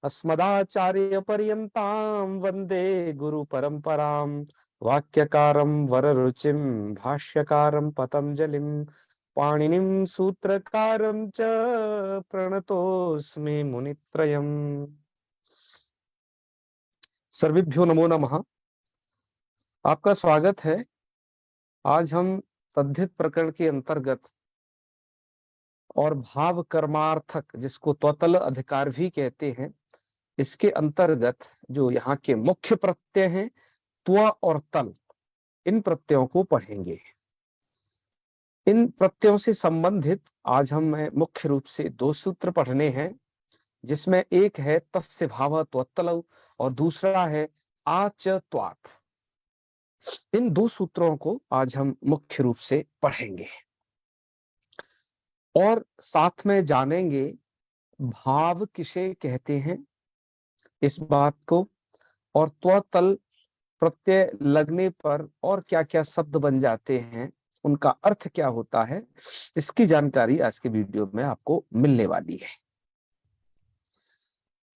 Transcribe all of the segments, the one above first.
अस्मदाचार्य पर्यन्तां वन्दे गुरु परंपरां। वाक्यकारं वररुचिं भाष्यकारं पतंजलिं पाणिनिं सूत्रकारं च प्रणतोऽस्मि मुनित्रयम्। सर्वेभ्यो नमो नमः। आपका स्वागत है। आज हम तद्धित प्रकरण के अंतर्गत और भाव कर्मार्थक, जिसको त्वतल अधिकार भी कहते हैं, इसके अंतर्गत जो यहाँ के मुख्य प्रत्यय हैं त्व और तल, इन प्रत्ययों को पढ़ेंगे। इन प्रत्ययों से संबंधित आज हम मुख्य रूप से दो सूत्र पढ़ने हैं, जिसमें एक है तस्य भाव त्वत्तलौ और दूसरा है आच त्वात्। इन दो सूत्रों को आज हम मुख्य रूप से पढ़ेंगे और साथ में जानेंगे भाव किसे कहते हैं इस बात को, और त्वतल प्रत्यय लगने पर और क्या क्या शब्द बन जाते हैं, उनका अर्थ क्या होता है, इसकी जानकारी आज के वीडियो में आपको मिलने वाली है।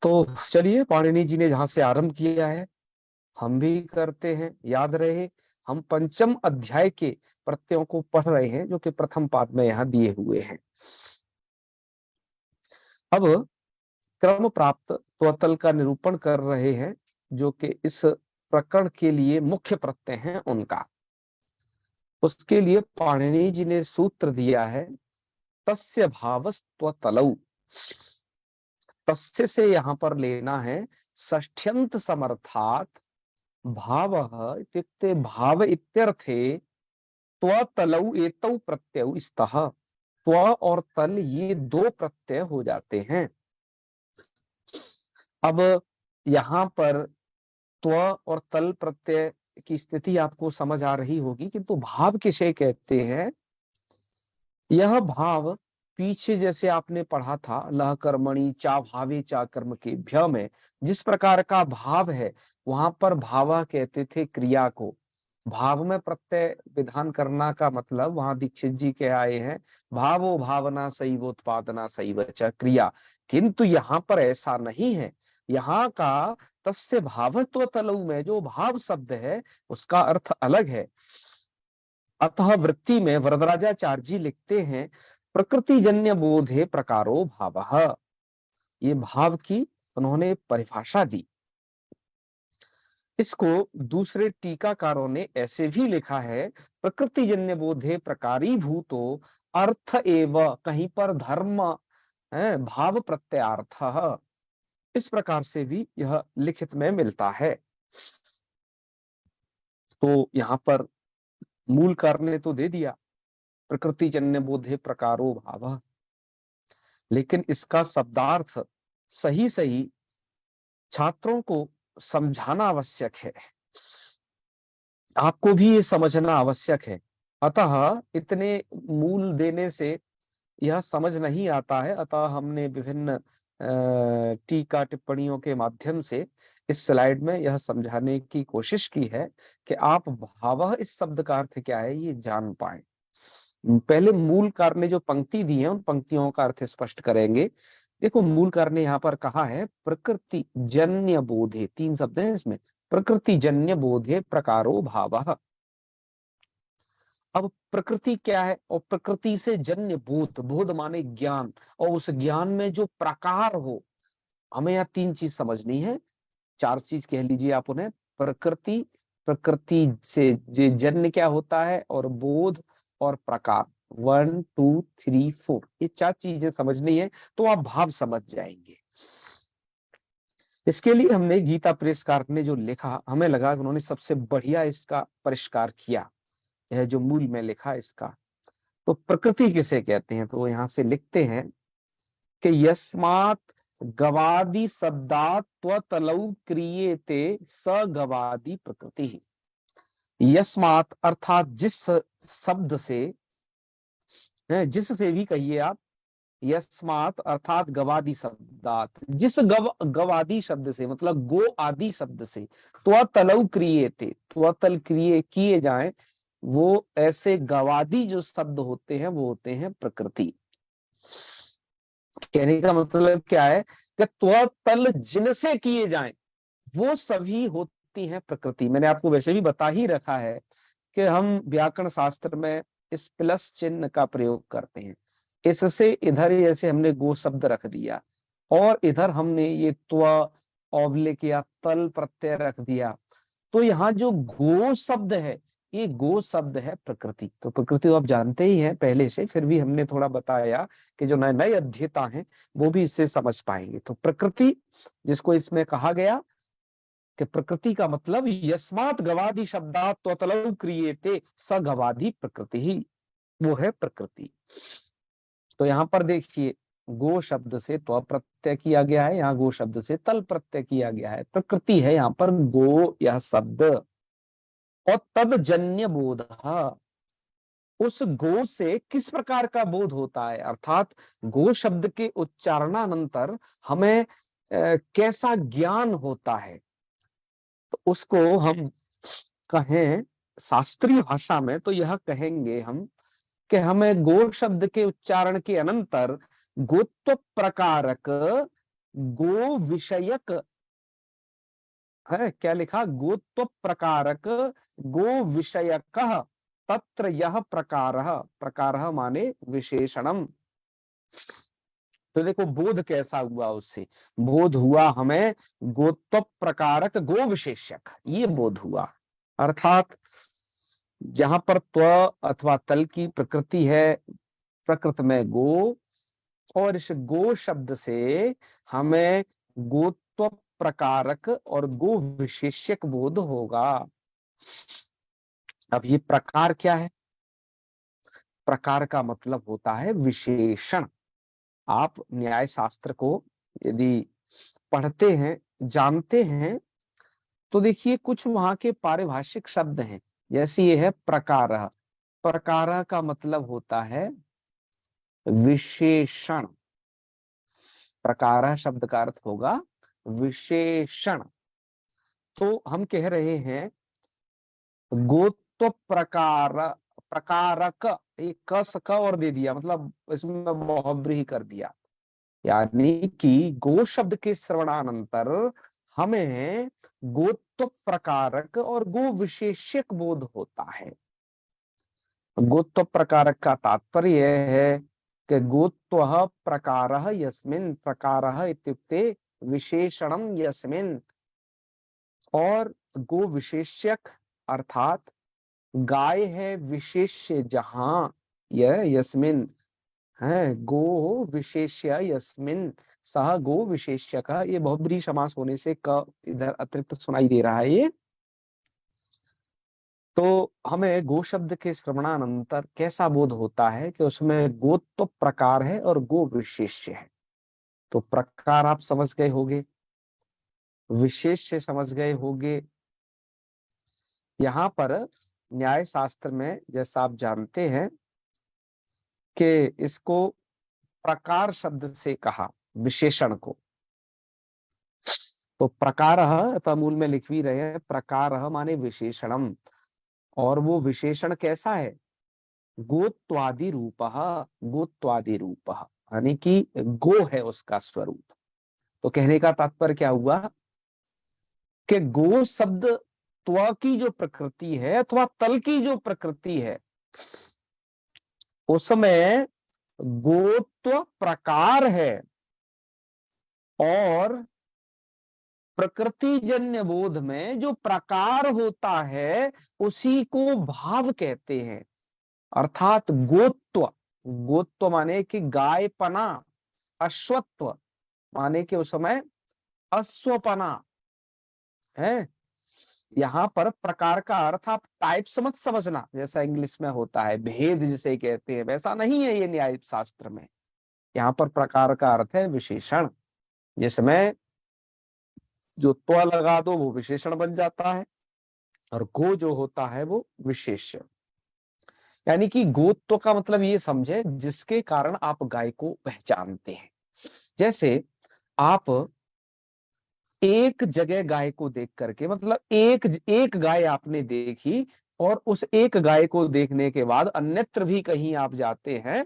तो चलिए, पाणिनि जी ने जहां से आरंभ किया है हम भी करते हैं। याद रहे, हम पंचम अध्याय के प्रत्ययों को पढ़ रहे हैं, जो कि प्रथम पाद में यहाँ दिए हुए हैं। अब क्रम प्राप्त त्वतल का निरूपण कर रहे हैं, जो कि इस प्रकरण के लिए मुख्य प्रत्यय हैं उनका। उसके लिए पाणिनि जी ने सूत्र दिया है तस्य भावस्त्वतलौ। तस्य से यहाँ पर लेना है षष्ठ्यंत समर्थात भावः इत्युक्ते भाव इत्यर्थे त्वतलौ एतौ प्रत्ययौ स्तः। त्व और तल ये दो प्रत्यय हो जाते हैं। अब यहाँ पर त्व और तल प्रत्यय की स्थिति आपको समझ आ रही होगी, किंतु भाव किसे कहते हैं। यह भाव पीछे जैसे आपने पढ़ा था लह कर्मणि चा भावे चा कर्म के भ्य में जिस प्रकार का भाव है, वहां पर भावा कहते थे क्रिया को। भाव में प्रत्यय विधान करना का मतलब वहां दीक्षित जी के आए हैं भावो भावना सैवोत्पादना सैव च क्रिया, किंतु यहाँ पर ऐसा नहीं है। यहाँ का तस्य भावत्व तलु में जो भाव शब्द है उसका अर्थ अलग है। अतः वृत्ति में वरदराजाचार्य जी लिखते हैं प्रकृति जन्य बोधे प्रकारो भावः। ये भाव की उन्होंने परिभाषा दी। इसको दूसरे टीकाकारों ने ऐसे भी लिखा है प्रकृति जन्य बोधे प्रकारी भूतो अर्थ एव, कहीं पर धर्म है भाव प्रत्यार्थ। इस प्रकार से भी यह लिखित में मिलता है। तो यहाँ पर मूल कारण ने तो दे दिया प्रकृति जन्य बोधे प्रकारो भाव, लेकिन इसका शब्दार्थ सही सही छात्रों को समझाना आवश्यक है, आपको भी ये समझना आवश्यक है। अतः इतने मूल देने से यह समझ नहीं आता है। अतः हमने विभिन्न टीका टिप्पणियों के माध्यम से इस स्लाइड में यह समझाने की कोशिश की है कि आप भावः इस शब्द का अर्थ क्या है ये जान पाए। पहले मूल कार ने जो पंक्ति दी है उन पंक्तियों का अर्थ स्पष्ट करेंगे। देखो, मूल कार ने यहाँ पर कहा है प्रकृति जन्य बोधे, तीन शब्द हैं इसमें, प्रकृति जन्य बोधे प्रकारो भावः। अब प्रकृति क्या है और प्रकृति से जन्य बोध, बोध माने ज्ञान, और उस ज्ञान में जो प्रकार हो, हमें यहाँ तीन चीज समझनी है, चार चीज कह लीजिए आप उन्हें। प्रकृति, प्रकृति से जन्य क्या होता है, और बोध और प्रकार, 1 2 3 4, ये चार चीजें समझनी है तो आप भाव समझ जाएंगे। इसके लिए हमने गीता प्रेसकार ने जो लिखा, हमें लगा कि उन्होंने सबसे बढ़िया इसका परिष्कार किया। यह जो मूल में लिखा इसका, तो प्रकृति किसे कहते हैं, तो यहां से लिखते हैं कि यस्मात् गवादि शब्दात् त्वतलौ क्रियेते स गवादि प्रकृति। यस्मात् अर्थात जिस शब्द से, जिससे भी कहिए आप, यस्मात् अर्थात गवादि शब्दात, जिस गवादि शब्द से मतलब गो आदि शब्द से, त्वतलौ क्रियेते, त्वतल क्रिय किए जाएं, वो ऐसे गवादी जो शब्द होते हैं वो होते हैं प्रकृति। कहने का मतलब क्या है कि त्व तल जिनसे किए जाएं वो सभी होती हैं प्रकृति। मैंने आपको वैसे भी बता ही रखा है कि हम व्याकरण शास्त्र में इस प्लस चिन्ह का प्रयोग करते हैं। इससे इधर जैसे हमने गो शब्द रख दिया और इधर हमने ये त्व ऑब्लिक या तल प्रत्यय रख दिया, तो यहाँ जो गो शब्द है, ये गो शब्द है प्रकृति। तो प्रकृति तो आप जानते ही हैं पहले से, फिर भी हमने थोड़ा बताया कि जो नए नए अध्येता हैं वो भी इससे समझ पाएंगे। तो प्रकृति जिसको इसमें कहा गया कि प्रकृति का मतलब यस्मात् गवादि शब्दात् त्वतलौ क्रियेते स गवादि प्रकृति ही, वो है प्रकृति। तो यहाँ पर देखिए गो शब्द से त्व प्रत्यय किया गया है, यहाँ गो शब्द से तल प्रत्यय किया गया है, प्रकृति है यहाँ पर गो यह शब्द। और तदजन्य बोध, उस गो से किस प्रकार का बोध होता है, अर्थात गो शब्द के उच्चारणानंतर हमें कैसा ज्ञान होता है, तो उसको हम कहें शास्त्रीय भाषा में तो यह कहेंगे हम कि हमें गो शब्द के उच्चारण के अनंतर गोत्व प्रकारक गो विषयक है, क्या लिखा, गोत्व प्रकारक गो विषयक तत्र यह प्रकारः, प्रकारः माने विशेषणम। तो देखो बोध कैसा हुआ, उससे बोध हुआ हमें गोत्व प्रकारक गो विशेषक, ये बोध हुआ। अर्थात जहां पर त्व अथवा तल की प्रकृति है, प्रकृति में गो, और इस गो शब्द से हमें गोत्व प्रकारक और गो विशेषक बोध होगा। अब ये प्रकार क्या है, प्रकार का मतलब होता है विशेषण। आप न्याय शास्त्र को यदि पढ़ते हैं, जानते हैं, तो देखिए कुछ वहां के पारिभाषिक शब्द हैं, जैसे ये है प्रकार। प्रकार का मतलब होता है विशेषण, प्रकार शब्द का अर्थ होगा विशेषण। तो हम कह रहे हैं गोत्व प्रकार, प्रकारक, एक कस क और दे दिया, मतलब इसमें बहुब्रीहि कर दिया, यानी कि गो शब्द के श्रवणानंतर हमें गोत्व प्रकारक और गो विशेषक बोध होता है। गोत्व प्रकारक का तात्पर्य यह है कि गोत्व प्रकारः यस्मिन्, प्रकारः इत्युक्ते विशेषणम यस्मिन्, और गो विशेषक अर्थात गाय है विशेष्य जहां, यह यस्मिन् है, गो विशेष्य यस्मिन् सह गो विशेष्य का, ये बहुब्रीहि समास होने से क इधर अतिरिक्त सुनाई दे रहा है ये। तो हमें गो शब्द के श्रवणानंतर कैसा बोध होता है कि उसमें गोत्व प्रकार है और गो विशेष्य है। तो प्रकार आप समझ गए होंगे, विशेष्य समझ गए होंगे। यहाँ पर न्याय शास्त्र में जैसा आप जानते हैं कि इसको प्रकार शब्द से कहा विशेषण को, तो प्रकारः तो मूल में लिख भी रहे हैं, प्रकारः माने विशेषणम, और वो विशेषण कैसा है, गोत्वादि रूपः, गोत्वादि रूपः यानी कि गो है उसका स्वरूप। तो कहने का तात्पर्य क्या हुआ कि गो शब्द त्व की जो प्रकृति है अथवा तल की जो प्रकृति है, उसमें गोत्व प्रकार है, और प्रकृति जन्य बोध में जो प्रकार होता है उसी को भाव कहते हैं। अर्थात गोत्व, गोत्व माने कि गायपना, अश्वत्व माने कि उस समय अश्वपना है। यहाँ पर प्रकार का अर्थ आप टाइप्स मत समझना, जैसा इंग्लिश में होता है भेद जिसे कहते हैं, वैसा नहीं है ये न्याय शास्त्र में। यहाँ पर प्रकार का अर्थ है विशेषण, जिसमें जो त्व लगा दो वो विशेषण बन जाता है, और गो जो होता है वो विशेष्य। यानी कि गोत्व का मतलब ये समझे जिसके कारण आप गाय को पहचानते हैं। जैसे आप एक जगह गाय को देख करके, मतलब एक गाय आपने देखी, और उस एक गाय को देखने के बाद अन्यत्र भी कहीं आप जाते हैं,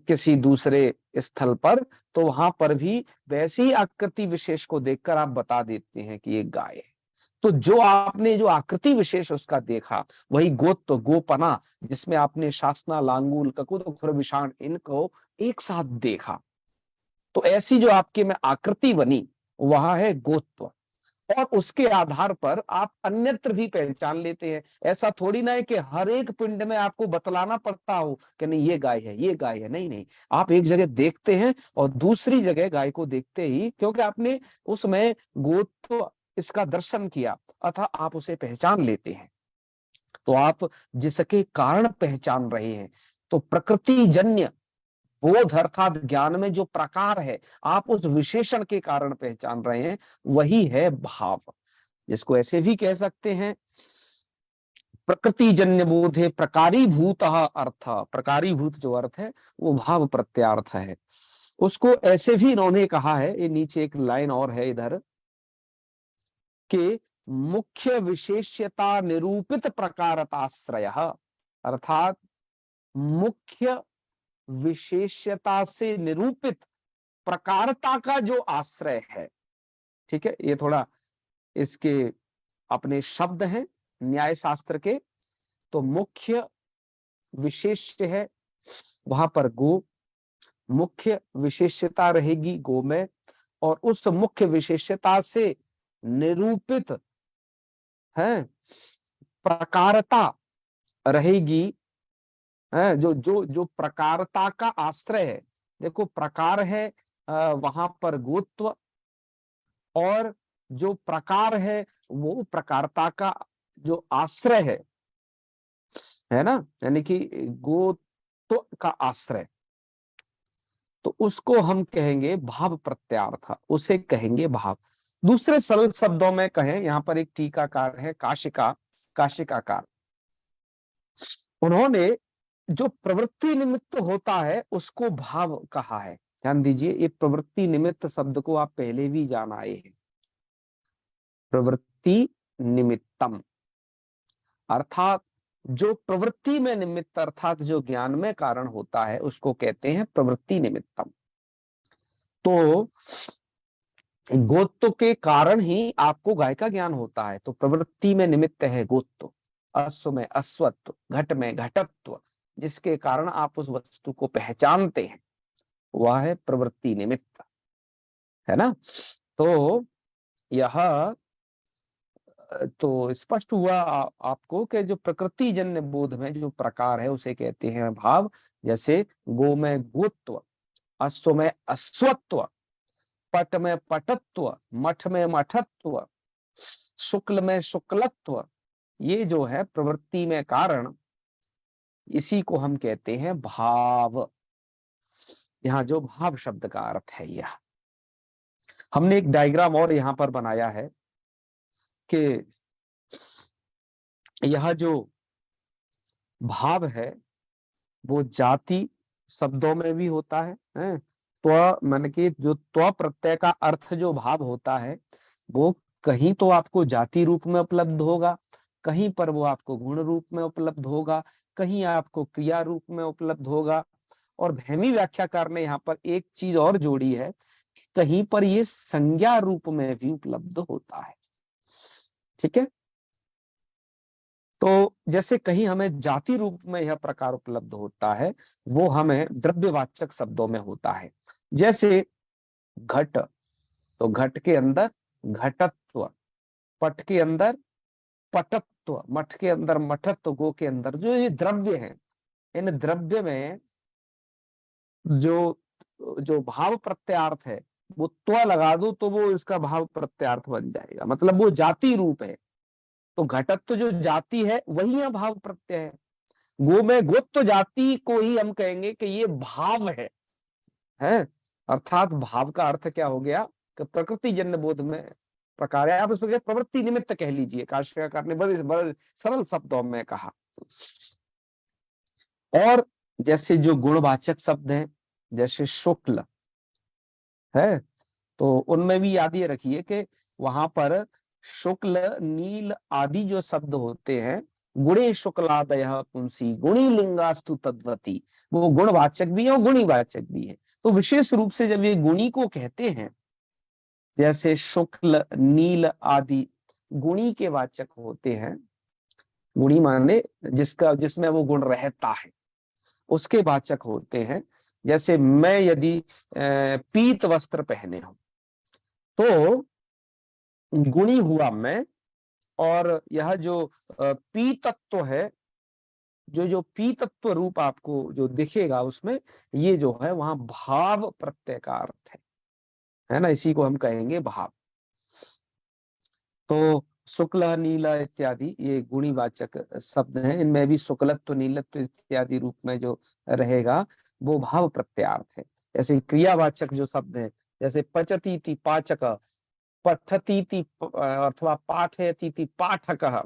किसी दूसरे स्थल पर, तो वहां पर भी वैसी आकृति विशेष को देखकर आप बता देते हैं कि ये गाय है। तो जो आपने जो आकृति विशेष उसका देखा, वही गोत्व गोपना, जिसमें आपने शासना, लांगूल, ककुत, खुर, विषाण इनको एक साथ देखा, तो ऐसी जो आपके में आकृति बनी वह है गोत्व। और उसके आधार पर आप अन्यत्र भी पहचान लेते हैं। ऐसा थोड़ी ना है कि हर एक पिंड में आपको बतलाना पड़ता हो कि नहीं ये गाय है, ये गाय है। नहीं नहीं, आप एक जगह देखते हैं और दूसरी जगह गाय को देखते ही, क्योंकि आपने उसमें गोत्व इसका दर्शन किया, अतः आप उसे पहचान लेते हैं। तो आप जिसके कारण पहचान रहे हैं, तो प्रकृति जन्य बोध अर्थात ज्ञान में जो प्रकार है, आप उस विशेषण के कारण पहचान रहे हैं, वही है भाव। जिसको ऐसे भी कह सकते हैं, प्रकृति जन्य बोधे प्रकारीभूत अर्थ। प्रकारीभूत जो अर्थ है वो भाव प्रत्यार्थ है। उसको ऐसे भी इन्होंने कहा है, ये नीचे एक लाइन और है इधर, कि मुख्य विशेष्यता निरूपित प्रकारताश्रय, अर्थात मुख्य विशेष्यता से निरूपित प्रकारता का जो आश्रय है। ठीक है, ये थोड़ा इसके अपने शब्द हैं न्याय शास्त्र के। तो मुख्य विशेष्य है, वहां पर गो, मुख्य विशेष्यता रहेगी गो में, और उस मुख्य विशेष्यता से निरूपित है प्रकारता रहेगी, है जो जो जो प्रकारता का आश्रय है। देखो प्रकार है वहां पर गोत्व, और जो प्रकार है वो प्रकारता का जो आश्रय है ना, यानी कि गोत्व का आश्रय, तो उसको हम कहेंगे भाव प्रत्यार्थ, उसे कहेंगे भाव। दूसरे सरल शब्दों में कहें, यहाँ पर एक टीकाकार है काशिकाकार, उन्होंने जो प्रवृत्ति निमित्त होता है उसको भाव कहा है। ध्यान दीजिए, ये प्रवृत्ति निमित्त शब्द को आप पहले भी जान आए हैं। प्रवृत्ति निमित्तम अर्थात जो प्रवृत्ति में निमित्त, अर्थात जो ज्ञान में कारण होता है, उसको कहते हैं प्रवृत्ति निमित्तम। तो गोत्व के कारण ही आपको गाय का ज्ञान होता है, तो प्रवृत्ति में निमित्त है गोत्व, अश्व में अश्वत्व, घट में घटत्व, जिसके कारण आप उस वस्तु को पहचानते हैं, वह है प्रवृत्ति निमित्त, है ना। तो यह तो स्पष्ट हुआ आपको कि जो प्रकृति जन्य बोध में जो प्रकार है उसे कहते हैं भाव। जैसे गो में गोत्व, अश्व में अश्वत्व, पट में पटत्व, मठ में मठत्व, शुक्ल में शुक्लत्व, ये जो है प्रवृत्ति में कारण, इसी को हम कहते हैं भाव। यहाँ जो भाव शब्द का अर्थ है, यह हमने एक डायग्राम और यहाँ पर बनाया है कि यह जो भाव है वो जाति शब्दों में भी होता है। त्व मन के जो त्व प्रत्यय का अर्थ जो भाव होता है, वो कहीं तो आपको जाति रूप में उपलब्ध होगा, कहीं पर वो आपको गुण रूप में उपलब्ध होगा, कहीं आपको क्रिया रूप में उपलब्ध होगा। और भैमी व्याख्याकार ने यहाँ पर एक चीज और जोड़ी है, कहीं पर ये संज्ञा रूप में भी उपलब्ध होता है। ठीक है, तो जैसे कहीं हमें जाति रूप में यह प्रकार उपलब्ध होता है, वो हमें द्रव्यवाचक शब्दों में होता है। जैसे घट, तो घट के अंदर घटत्व, पट के अंदर पटत्व, मठ के अंदर मठत्व, गो के अंदर जो ये द्रव्य है, इन द्रव्य में जो जो भाव प्रत्यार्थ है, वो त्व लगा दो तो वो इसका भाव प्रत्यार्थ बन जाएगा, मतलब वो जाति रूप है। तो घटत्व जो जाति है वही है भाव प्रत्यय है। गो में गोत्व जाति को ही हम कहेंगे कि ये भाव है। अर्थात भाव का अर्थ क्या हो गया कि प्रकृति जन्य बोध में प्रकार है। आप इसको प्रवृत्ति निमित्त कह लीजिए, काशिकाकार ने बड़े बड़े सरल शब्दों में कहा। और जैसे जो गुणवाचक शब्द हैं, जैसे शुक्ल है, तो उनमें भी याद ये रखिए कि वहां पर शुक्ल नील आदि जो शब्द होते हैं, गुणे शुक्लादय पुंसी गुणी लिंगास्तु तद्वती। वो गुणवाचक भी है और गुणीवाचक भी है। तो विशेष रूप से जब ये गुणी को कहते हैं, जैसे शुक्ल नील आदि गुणी के वाचक होते हैं, गुणी माने जिसमें वो गुण रहता है, उसके वाचक होते हैं। जैसे मैं यदि पीत वस्त्र पहने हूं तो गुणी हुआ मैं, और यह जो पीतत्व है, जो जो पीतत्व रूप आपको जो दिखेगा उसमें, ये जो है वहां भाव प्रत्यय का अर्थ है ना, इसी को हम कहेंगे भाव। तो शुक्ल नीला इत्यादि ये गुणीवाचक शब्द हैं, इनमें भी शुक्लत्व नीलत्व इत्यादि रूप में जो रहेगा वो भाव प्रत्यार्थ है। ऐसे क्रियावाचक जो शब्द है, जैसे पचतीति पाचक, पठतीति अथवा पाठयतीति पाठकः,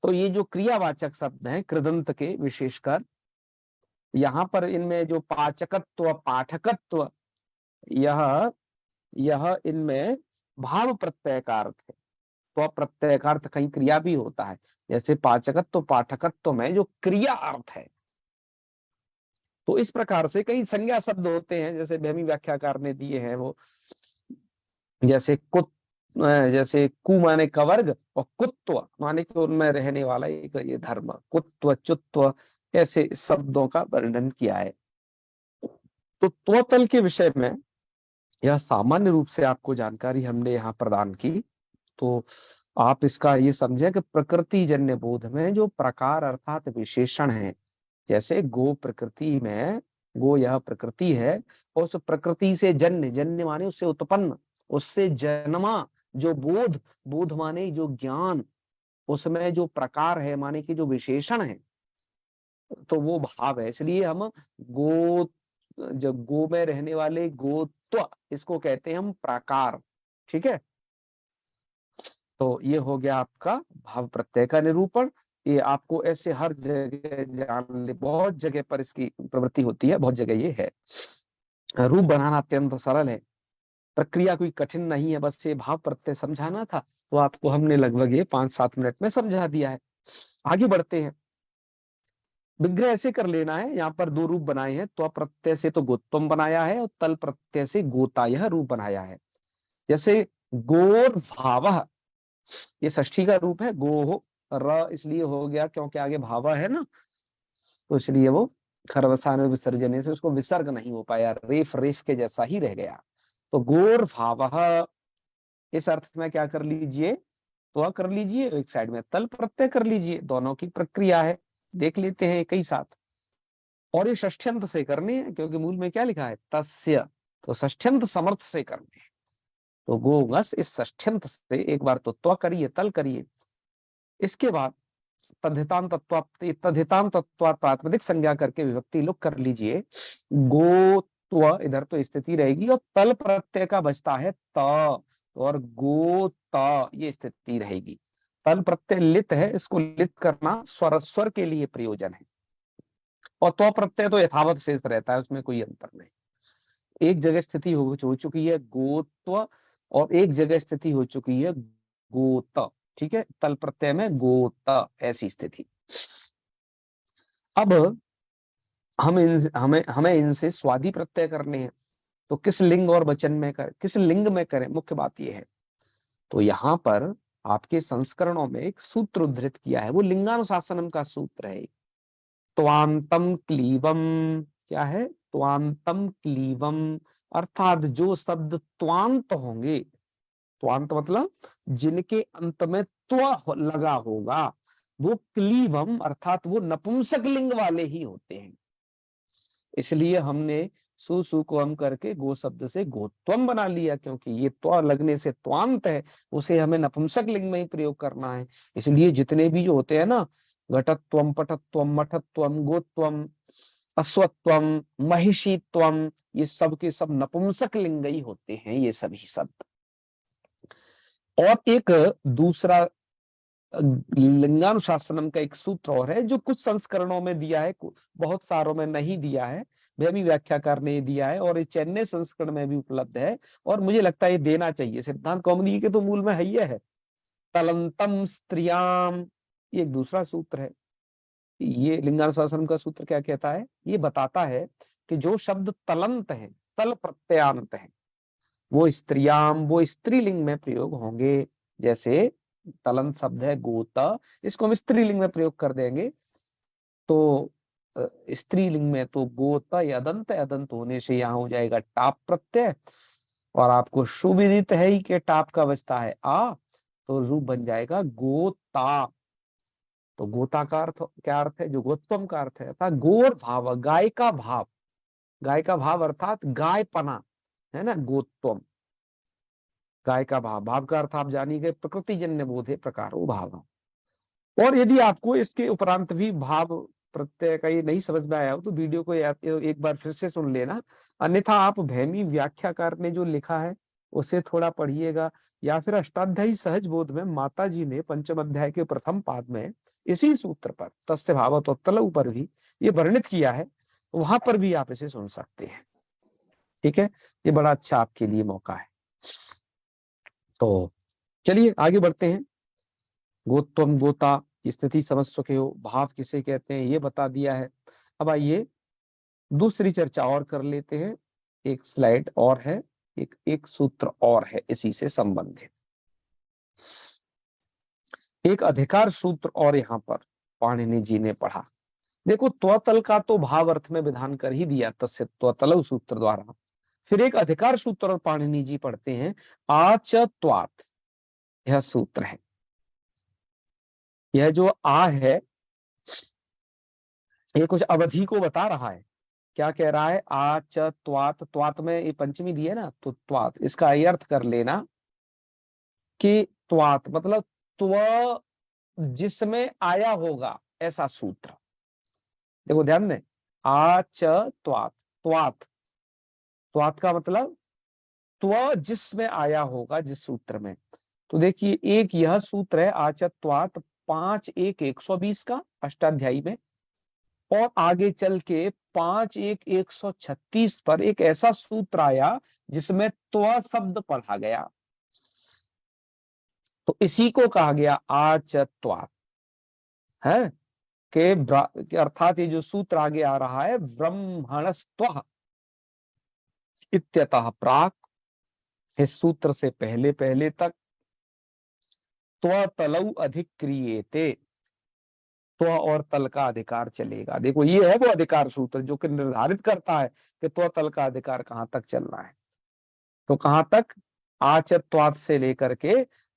तो ये जो क्रियावाचक शब्द हैं कृदंत के विशेषकर, यहाँ पर इनमें जो पाचकत्व पाठकत्व, यह यह इनमें भाव प्रत्यय का अर्थ है। तो प्रत्यय का अर्थ कहीं क्रिया भी होता है, जैसे पाचकत्व पाठकत्व में जो क्रिया अर्थ है। तो इस प्रकार से कई संज्ञा शब्द होते हैं, जैसे भैमी व्याख्याकार ने दिए हैं वो, जैसे जैसे कु माने कवर्ग और कुत्व माने कि उनमें रहने वाला एक ये धर्म, कुत्व चुत्व, ऐसे शब्दों का वर्णन किया है। तो त्वतल के विषय में यह सामान्य रूप से आपको जानकारी हमने यहाँ प्रदान की। तो आप इसका ये समझें कि प्रकृति जन्य बोध में जो प्रकार अर्थात विशेषण है, जैसे गो प्रकृति में, गो यह प्रकृति है, और उस प्रकृति से जन्य, जन्य माने उससे उत्पन्न, उससे जन्मा जो बोध, बोध माने जो ज्ञान, उसमें जो प्रकार है माने कि जो विशेषण है, तो वो भाव है। इसलिए हम गो, जो गो में रहने वाले गोत्व, इसको कहते हैं हम प्रकार। ठीक है, तो ये हो गया आपका भाव प्रत्यय का निरूपण। ये आपको ऐसे हर जगह जान ले, बहुत जगह पर इसकी प्रवृत्ति होती है, बहुत जगह ये है। रूप बनाना अत्यंत सरल है, प्रक्रिया कोई कठिन नहीं है, बस ये भाव प्रत्यय समझाना था, तो आपको हमने लगभग ये 5-7 मिनट में समझा दिया है। आगे बढ़ते हैं। विग्रह ऐसे कर लेना है, यहाँ पर 2 रूप बनाए हैं, त्व प्रत्यय से तो गोत्वम बनाया है और तल प्रत्यय से गोता यह रूप बनाया है। जैसे गोर भाव, ये षष्ठी का रूप है, गो र इसलिए हो गया क्योंकि आगे भावा है ना, तो इसलिए वो खरवसान विसर्जने से उसको विसर्ग नहीं हो पाया, रेफ रेफ के जैसा ही रह गया। तो गोर भाव, इस अर्थ में क्या कर लीजिए, तो कर लीजिए, एक साइड में तल प्रत्यय कर लीजिए, दोनों की प्रक्रिया है, देख लेते हैं एक ही साथ। और ये षष्ठ्यंत से करने हैं, क्योंकि मूल में क्या लिखा है, तस्य, तो षष्ठ्यंत समर्थ से करने हैं। तो गोगस इस षष्ठ्यंत से एक बार तो त्व करिए, तल करिए, इसके बाद तद्धितांत तत्वात् प्रातिपदिक संज्ञा करके विभक्ति लोग कर लीजिए। गोत्व इधर तो स्थिति रहेगी, और तल प्रत्यय का बचता है त, और गोत ये स्थिति रहेगी। तल प्रत्यय लित है, इसको लित करना स्वर के लिए प्रयोजन है, और तो प्रत्यय तो यथावत शेष रहता है, उसमें कोई अंतर नहीं। एक जगह स्थिति हो चुकी है गोत्व, और एक जगह स्थिति हो चुकी है गोत। ठीक है, तल प्रत्यय में गोत, ऐसी स्थिति। अब हमें इनसे स्वादि प्रत्यय करने हैं, तो किस लिंग और वचन में करें, किस लिंग में करें, मुख्य बात यह है। तो यहाँ पर आपके संस्करणों में एक सूत्र उद्धृत किया है, वो लिंगानुशासनम का सूत्र है। त्वांतम क्लीवम, क्या है, त्वांतम क्लीवम, अर्थात जो शब्द त्वांत होंगे, त्वांत मतलब जिनके अंत में त्व लगा होगा, वो क्लीवम अर्थात वो नपुंसक लिंग वाले ही होते हैं। इसलिए हमने सु को हम करके गो शब्द से गोत्वम बना लिया, क्योंकि ये त्व लगने से त्वांत है, उसे हमें नपुंसक लिंग में ही प्रयोग करना है। इसलिए जितने भी जो होते हैं ना, घटत्वम पटत्वम मठत्वम गोत्वम अश्वत्वम महिषीत्वम, ये सब के सब नपुंसक लिंग ही होते हैं, ये सभी शब्द। और एक दूसरा लिंगानुशासनम का एक सूत्र और है, जो कुछ संस्करणों में दिया है, बहुत सारों में नहीं दिया है, भैमी व्याख्याकार ने दिया है, और ये चेन्नई संस्करण में भी उपलब्ध है, और मुझे लगता है ये देना चाहिए। सिद्धांत कौमुदी के तो मूल में है, ये है तलंतम स्त्रियाम, ये एक दूसरा सूत्र है। ये लिंगानुशासन का सूत्र क्या कहता है, ये बताता है कि जो शब्द तलंत है, तल प्रत्ययान्त है, वो स्त्रियाम, वो स्त्रीलिंग में प्रयोग होंगे। जैसे तलंत शब्द है गोता, इसको हम स्त्रीलिंग में प्रयोग कर देंगे तो स्त्रीलिंग में तो गोता यदंत, अदंत होने से यहाँ हो जाएगा टाप प्रत्यय। और आपको सुविदित है ही कि टाप का बचता है आ, तो रूप बन जाएगा गोता। तो गोता का अर्थ क्या अर्थ है, जो गोत्वम का अर्थ है, अर्थात गोर भाव, गाय का भाव, गाय का भाव अर्थात गायपना, है ना, गोत्वम, गाय का भाव, भाव का अर्थ आप जानी गए प्रकृति जन्य बोधे प्रकारो भाव। और यदि आपको इसके उपरांत भी भाव प्रत्यय का ये नहीं समझ में आया हो तो वीडियो को एक बार फिर से सुन लेना, अन्यथा आप भैमी व्याख्याकार ने जो लिखा है उसे थोड़ा पढ़िएगा, या फिर अष्टाध्यायी सहज बोध में माता जी ने पंचम अध्याय के प्रथम पाद में इसी सूत्र पर तस्य भावतोत्तलौ पर भी ये वर्णित किया है, वहां पर भी आप इसे सुन सकते हैं। ठीक है, ये बड़ा अच्छा आपके लिए मौका है। तो चलिए आगे बढ़ते हैं। गोत्वम गोता, स्थिति समझ चुके हो, भाव किसे कहते हैं ये बता दिया है। अब आइए दूसरी चर्चा और कर लेते हैं। एक स्लाइड और है, एक सूत्र और है इसी से संबंधित, एक अधिकार सूत्र और यहाँ पर पाणिनि जी ने पढ़ा। देखो त्वतल का तो भाव अर्थ में विधान कर ही दिया तस्य त्वतलौ सूत्र द्वारा। फिर एक अधिकार सूत्र और पाणिनि जी पढ़ते हैं आच त्वात, यह सूत्र है। यह जो आ है ये कुछ अवधि को बता रहा है। क्या कह रहा है, आच त्वात, त्वात में ये पंचमी दी है ना, तो त्वात, इसका ये अर्थ कर लेना कि त्वात मतलब त्व जिसमें आया होगा, ऐसा सूत्र। देखो ध्यान दें, आच त्वात, त्वात, त्वात का मतलब त्व जिसमें आया होगा, जिस सूत्र में। तो देखिए एक यह सूत्र है आच त्वात 5-1-120 का अष्टाध्यायी में, और आगे चल के 5-1-136 पर एक ऐसा सूत्र आया जिसमें त्व शब्द पढ़ा गया, तो इसी को कहा गया आचत्वात् है के अर्थात ये जो सूत्र आगे आ रहा है ब्रह्मणस्त्वः इत्यतः प्राक, इस सूत्र से पहले पहले तक त्वतलौ अधिक्रियेते, त्व और तल का अधिकार चलेगा। देखो ये है वो अधिकार सूत्र जो कि निर्धारित करता है कि त्व तल का अधिकार कहां तक चलना है। तो कहां तक, आचत्वात् से लेकर के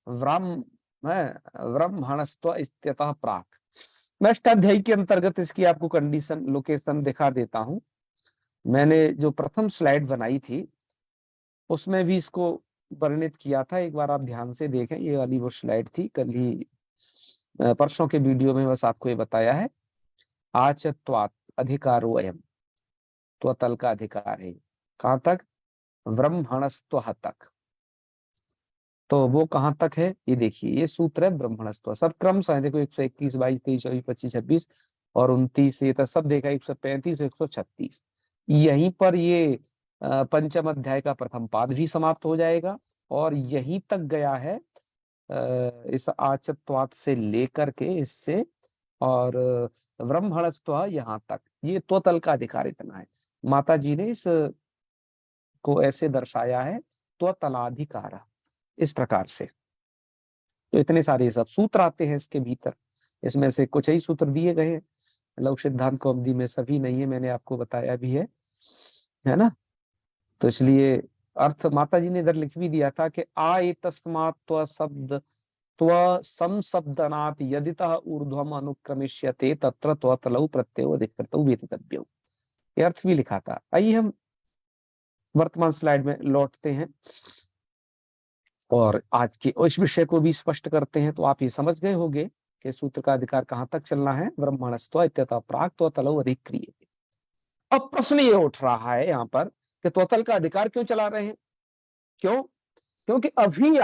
व्रम ब्रह्मणस्त्व इत्यतः प्राक। मैं अष्टाध्यायी के अंतर्गत इसकी आपको कंडीशन लोकेशन दिखा देता हूं। मैंने जो प्रथम स्लाइड बनाई थी उसमें भी इसको वर्णित किया था, एक बार आप ध्यान से देखें, ये वाली वो स्लाइड थी, कल ही परसों के वीडियो में बस आपको ये बताया है। आचत्वात् अधिकारो अयम, त्वतल का अधिकार है, कहां तक, ब्रह्मणस्त्व तक। तो वो कहां तक है, ये देखिए ये सूत्र है ब्रह्मणस्त्व, सब क्रमशः है, देखो 121, 22, 23, 24, 25, 26 और 29, ये तो सब देखा 135, 136। यहीं पर ये पंचम अध्याय का प्रथम पाद भी समाप्त हो जाएगा, और यहीं तक गया है इस आचत्वात से लेकर के इससे, और ब्रह्मणस्त्व यहाँ तक, ये त्वतल का अधिकार इतना है। माता जी ने इस को ऐसे दर्शाया है त्वतलाधिकार, इस प्रकार से। तो इतने सारे सब सूत्र आते हैं इसके भीतर, इसमें से कुछ ही सूत्र दिए गए हैं, लौक सिद्धांत कौमुदी में सभी नहीं है, मैंने आपको बताया भी है ना। तो इसलिए अर्थ माता जी ने इधर लिख भी दिया था कि आ तस्मात् त्व शब्द त्व संशब्दनात् यदितः ऊर्ध्वम अनुक्रमिष्यते तत्र त्वतलौ प्रत्ययो अधिकृतौ वेदितव्यौ, ये अर्थ भी लिखा था। आइए हम वर्तमान स्लाइड में लौटते हैं और आज के इस विषय को भी स्पष्ट करते हैं। तो आप ये समझ गए होंगे कि सूत्र का अधिकार कहां तक चलना है, ब्रह्मणस्त्व इत्यतः प्राक त्वतलौ अधिक्रियते। अब प्रश्न ये उठ रहा है यहाँ पर कि त्वतल का अधिकार क्यों चला रहे हैं, क्यों, क्योंकि अभी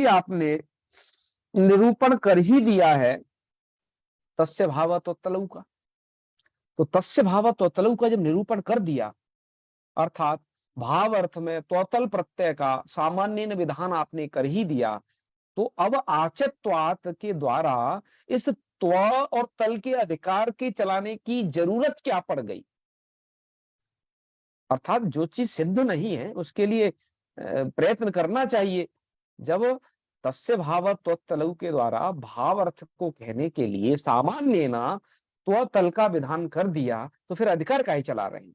आपने निरूपण कर ही दिया है तस्य भाव त्वतलौ का। तो तस्य भाव त्वतलौ का जब निरूपण कर दिया, अर्थात भाव अर्थ में त्वतल प्रत्यय का सामान्य विधान आपने कर ही दिया, तो अब आचत्वात के द्वारा इस त्व और तल के अधिकार के चलाने की जरूरत क्या पड़ गई? अर्थात जो चीज सिद्ध नहीं है उसके लिए प्रयत्न करना चाहिए। जब तस्य भाव त्वतलु के द्वारा भाव अर्थ को कहने के लिए सामान्य लेना त्वतल का विधान कर दिया, तो फिर अधिकार काहे चला रहे हैं?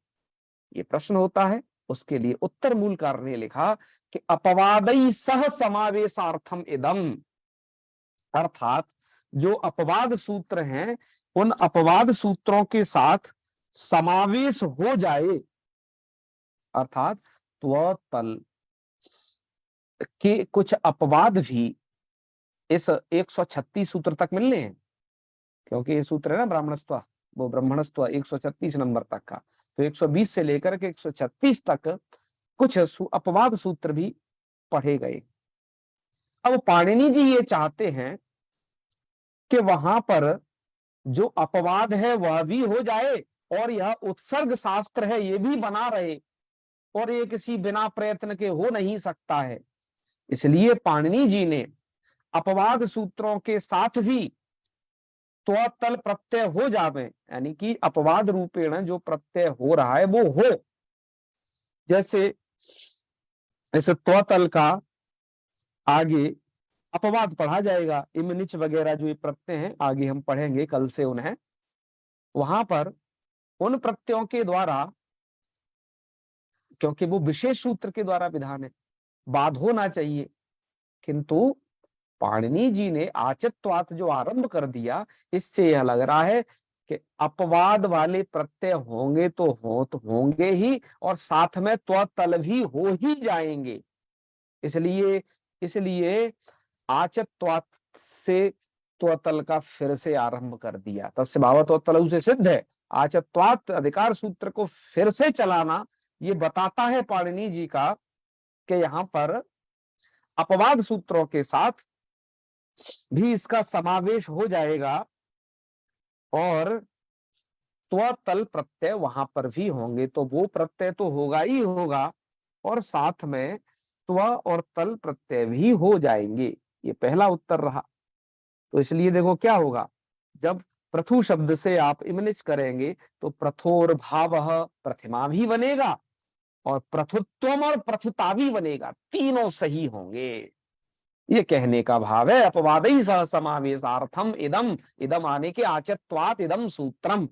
ये प्रश्न होता है। उसके लिए उत्तर मूलकार ने लिखा कि अपवादई सह समावेशार्थम इदम, अर्थात जो अपवाद सूत्र हैं उन अपवाद सूत्रों के साथ समावेश हो जाए, अर्थात त्वतल के कुछ अपवाद भी इस 136 सूत्र तक मिलने हैं, क्योंकि ये सूत्र है ना ब्राह्मणस्त्व, वो ब्राह्मणस्त्व 136 नंबर तक का, तो 120 से लेकर के 136 तक कुछ अपवाद सूत्र भी पढ़े गए। अब पाणिनि जी ये चाहते हैं कि वहां पर जो अपवाद है वह भी हो जाए और यह उत्सर्ग शास्त्र है ये भी बना रहे, और ये किसी बिना प्रयत्न के हो नहीं सकता है। इसलिए पाणिनि जी ने अपवाद सूत्रों के साथ भी त्वतल प्रत्यय हो जावे, यानी कि अपवाद रूपेण जो प्रत्यय हो रहा है वो हो। जैसे इस त्वतल का आगे अपवाद पढ़ा जाएगा, इमनिच वगैरह जो ये प्रत्यय हैं आगे हम पढ़ेंगे कल से उन्हें, वहां पर उन प्रत्ययों के द्वारा, क्योंकि वो विशेष सूत्र के द्वारा विधान है, बाध होना चाहिए, किंतु पाणिनि जी ने आचत्वात जो आरंभ कर दिया, इससे यह लग रहा है कि अपवाद वाले प्रत्यय होंगे तो होंगे ही, और साथ में त्वतल भी हो ही जाएंगे। इसलिए इसलिए आचत्वात से त्वतल का फिर से आरंभ कर दिया। तस्य भाव त्वतल से सिद्ध है, आचत्वात अधिकार सूत्र को फिर से चलाना ये बताता है पाणिनि जी का कि यहां पर अपवाद सूत्रों के साथ भी इसका समावेश हो जाएगा और त्वतल प्रत्यय वहां पर भी होंगे, तो वो प्रत्यय तो होगा ही होगा और साथ में त्व और तल प्रत्यय भी हो जाएंगे। ये पहला उत्तर रहा। तो इसलिए देखो क्या होगा, जब प्रथु शब्द से आप इमनिच करेंगे तो प्रथोर भाव प्रतिमा भी बनेगा और प्रथुत्वम और प्रथुता भी बनेगा, तीनों सही होंगे। ये कहने का भाव है। अपवादई सह समावेशार्थम इदम, इदम आने के आचत्वात इदम सूत्रम।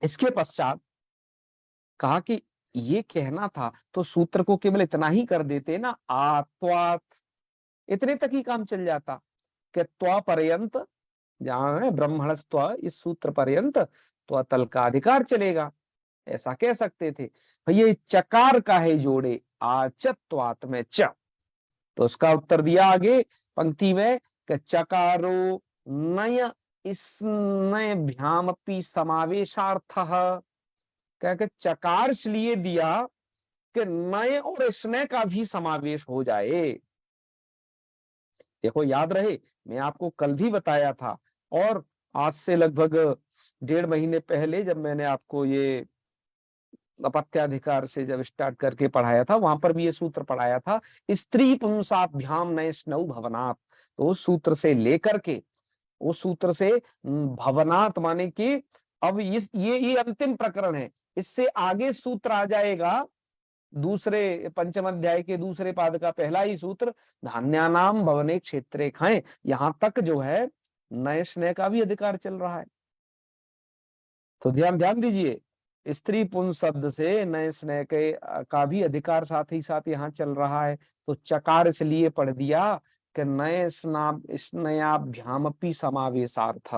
इसके पश्चात कहा कि ये कहना था तो सूत्र को केवल इतना ही कर देते ना, आत्वात, इतने तक ही काम चल जाता कि त्व पर्यंत जहां है ब्रह्मणस्त्व, इस सूत्र पर्यंत त्वतल का अधिकार चलेगा, ऐसा कह सकते थे। भैया चकार का है जोड़े आचत्वात में च, तो उसका उत्तर दिया आगे पंक्ति में कि चकारो नय स्नय भ्यामपि समावेशार्थ, कह के चकार इसलिए दिया कि नय और स्नेह का भी समावेश हो जाए। देखो याद रहे, मैं आपको कल भी बताया था और आज से लगभग 1.5 महीने पहले जब मैंने आपको ये अपत्याधिकार से जब स्टार्ट करके पढ़ाया था, वहां पर भी ये सूत्र पढ़ाया था, स्त्री पुंसाभ्याम नए स्नौ भवनात्। तो उस सूत्र से लेकर के उस सूत्र से भवनात् माने कि अब इस ये अंतिम प्रकरण है, इससे आगे सूत्र आ जाएगा दूसरे पंचम अध्याय के दूसरे पाद का पहला ही सूत्र, धान्यानाम भवने क्षेत्रे खाएं, यहां तक जो है नए स्नेह का भी अधिकार चल रहा है। तो ध्यान ध्यान दीजिए, स्त्री पुंस शब्द से नए स्नेह के का भी अधिकार साथ ही साथ यहाँ चल रहा है। तो चकार इसलिए पढ़ दिया कि नए स्नयाभ्यामपि समावेशार्थ,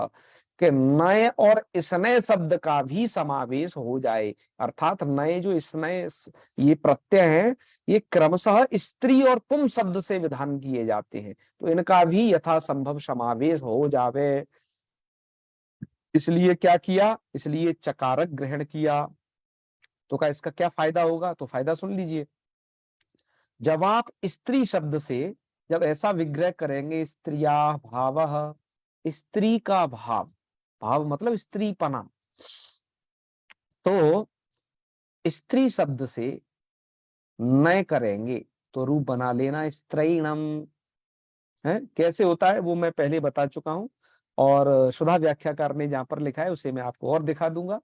कि नए और स्नेह शब्द का भी समावेश हो जाए, अर्थात नए जो स्नेह ये प्रत्यय है ये क्रमशः स्त्री और पुम शब्द से विधान किए जाते हैं, तो इनका भी यथासंभव समावेश हो जावे। इसलिए क्या किया, इसलिए चकारक ग्रहण किया। तो क्या इसका क्या फायदा होगा, तो फायदा सुन लीजिए। जब आप स्त्री शब्द से जब ऐसा विग्रह करेंगे, स्त्रिया भाव, स्त्री का भाव, भाव मतलब स्त्रीपना, तो स्त्री शब्द से नय करेंगे तो रूप बना लेना स्त्रैणम, है। कैसे होता है वो मैं पहले बता चुका हूं, और सुधा व्याख्याकार ने जहां पर लिखा है उसे मैं आपको और दिखा दूंगा।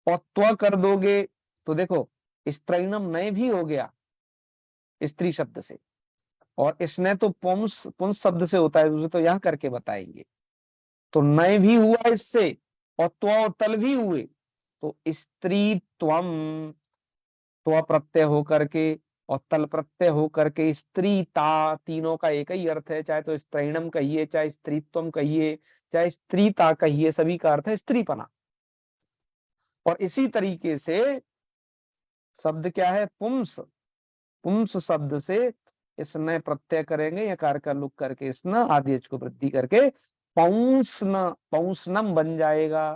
और त्व कर दोगे तो देखो स्त्रैणम नए भी हो गया स्त्री शब्द से, और इसने तो पुंस पुंस शब्द से होता है, उसे तो यह करके बताएंगे। तो नए भी हुआ इससे, और त्व और तल भी हुए, तो स्त्री त्वम, त्व प्रत्यय होकर के और तल प्रत्यय होकर के स्त्रीता, तीनों का एक ही अर्थ है। चाहे तो स्त्रैणम कहिए, चाहे स्त्रीत्वम कहिए, चाहे स्त्रीता कहिए, सभी का अर्थ है स्त्रीपना। और इसी तरीके से शब्द क्या है पुंस, पुंस शब्द से स्नेह प्रत्यय करेंगे या कार का लुक करके स्न आदेश को वृद्धि करके पौंसन, पौंसनम बन जाएगा।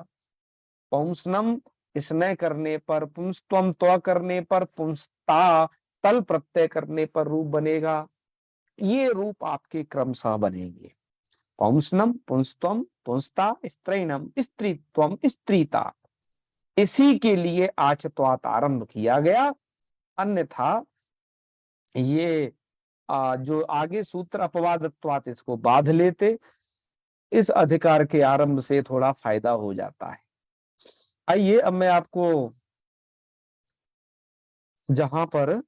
पौंसनम स्नेह करने पर, पुंस्तम त्व करने पर पुंस्ता, तल प्रत्यय करने पर रूप बनेगा। ये रूप आपके क्रमशः बनेंगे, पौंसनम, पुंस्तम, पुंस्ता, स्त्रैणम, स्त्रीत्वम, स्त्रीता। इसी के लिए आचत्वात आरंभ किया गया, अन्यथा ये जो आगे सूत्र अपवादत्वात इसको बांध लेते, इस अधिकार के आरंभ से थोड़ा फायदा हो जाता है। आइए अब मैं आपको जहां पर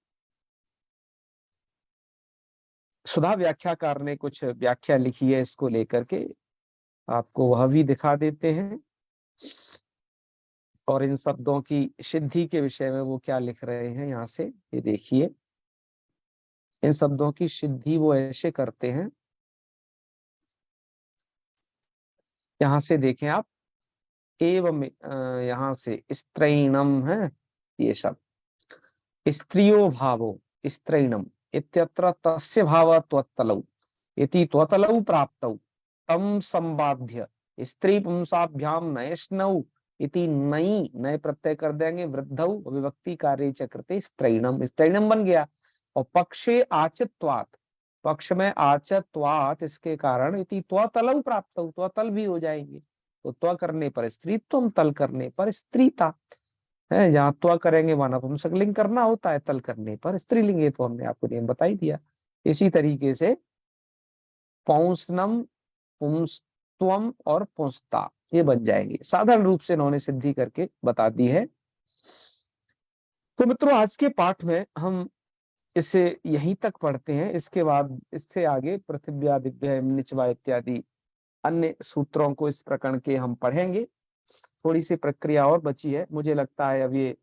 सुधा व्याख्याकार ने कुछ व्याख्या लिखी है इसको लेकर के, आपको वह भी दिखा देते हैं। और इन शब्दों की सिद्धि के विषय में वो क्या लिख रहे हैं यहाँ से ये देखिए। इन शब्दों की सिद्धि वो ऐसे करते हैं, यहाँ से देखें आप, एवं यहाँ से स्त्रैणम है ये सब, स्त्रियो भावो स्त्रैणम इत्यत्र तस्य भाव त्वत्तलौ इति त्वतलौ प्राप्तौ तम संबाध्य स्त्री पुंसाभ्याम नयस्नौ इति नई, नए प्रत्यय कर देंगे, वृद्धौ विभक्ति कार्य चक्रते स्त्रैणम, स्त्रैणम बन गया। और पक्षे आचत्वात, पक्ष में आचत्वात इसके कारण इति त्वतलौ प्राप्तौ, त्वतल भी हो जाएंगे। तो त्व करने पर स्त्रीत्वम, तल करने पर स्त्रीता है। जहां त्व करेंगे वहां नपुंसक लिंग करना होता है, तल करने पर स्त्रीलिंग, ये तो हमने आपको नियम बता ही दिया। इसी तरीके से पौंसनम, पुंस्त्वम और पुंस्ता ये बन जाएंगे। साधारण रूप से इन्होंने सिद्धि करके बता दी है। तो मित्रों आज के पाठ में हम इसे यहीं तक पढ़ते हैं। इसके बाद इससे आगे पृथिव्या दिव्य निचवा इत्यादि अन्य सूत्रों को इस प्रकरण के हम पढ़ेंगे। थोड़ी सी प्रक्रिया और बची है, मुझे लगता है अब ये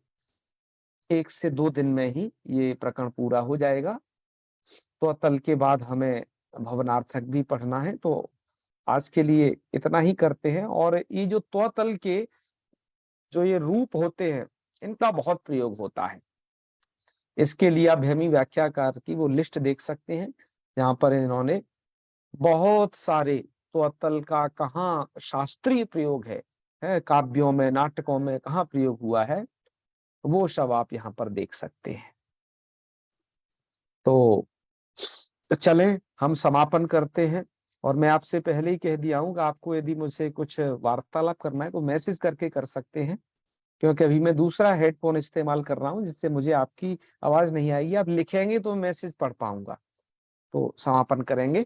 1 से 2 दिन में ही ये प्रकरण पूरा हो जाएगा। तो तल के बाद हमें भवनार्थक भी पढ़ना है। तो आज के लिए इतना ही करते हैं। और ये जो त्वतल के जो ये रूप होते हैं इनका बहुत प्रयोग होता है। इसके लिए आप भैमी व्याख्याकार की वो लिस्ट देख सकते हैं, जहां पर इन्होंने बहुत सारे त्वतल का कहाँ शास्त्रीय प्रयोग है काव्यों में, नाटकों में कहाँ प्रयोग हुआ है, वो सब आप यहाँ पर देख सकते हैं। तो चलें हम समापन करते हैं। और मैं आपसे पहले ही कह दिया हूँ कि आपको यदि मुझसे कुछ वार्तालाप करना है तो मैसेज करके कर सकते हैं, क्योंकि अभी मैं दूसरा हेडफोन इस्तेमाल कर रहा हूँ जिससे मुझे आपकी आवाज नहीं आएगी। आप लिखेंगे तो मैसेज पढ़ पाऊंगा। तो समापन करेंगे।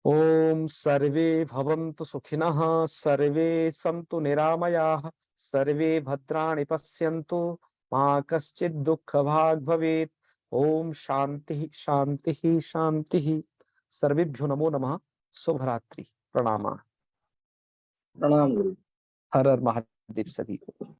ओम सर्वे भवन्तु सुखिनः, सर्वे सन्तु निरामयाः, सर्वे भद्राणि पश्यन्तु, मा कश्चित् दुःखभाग् भवेत्। ओम शांति शांति शांति। सर्वेभ्यो नमो नमः। शुभरात्रि। प्रणाम। प्रणाम गुरु। हर हर महादेव सभी को।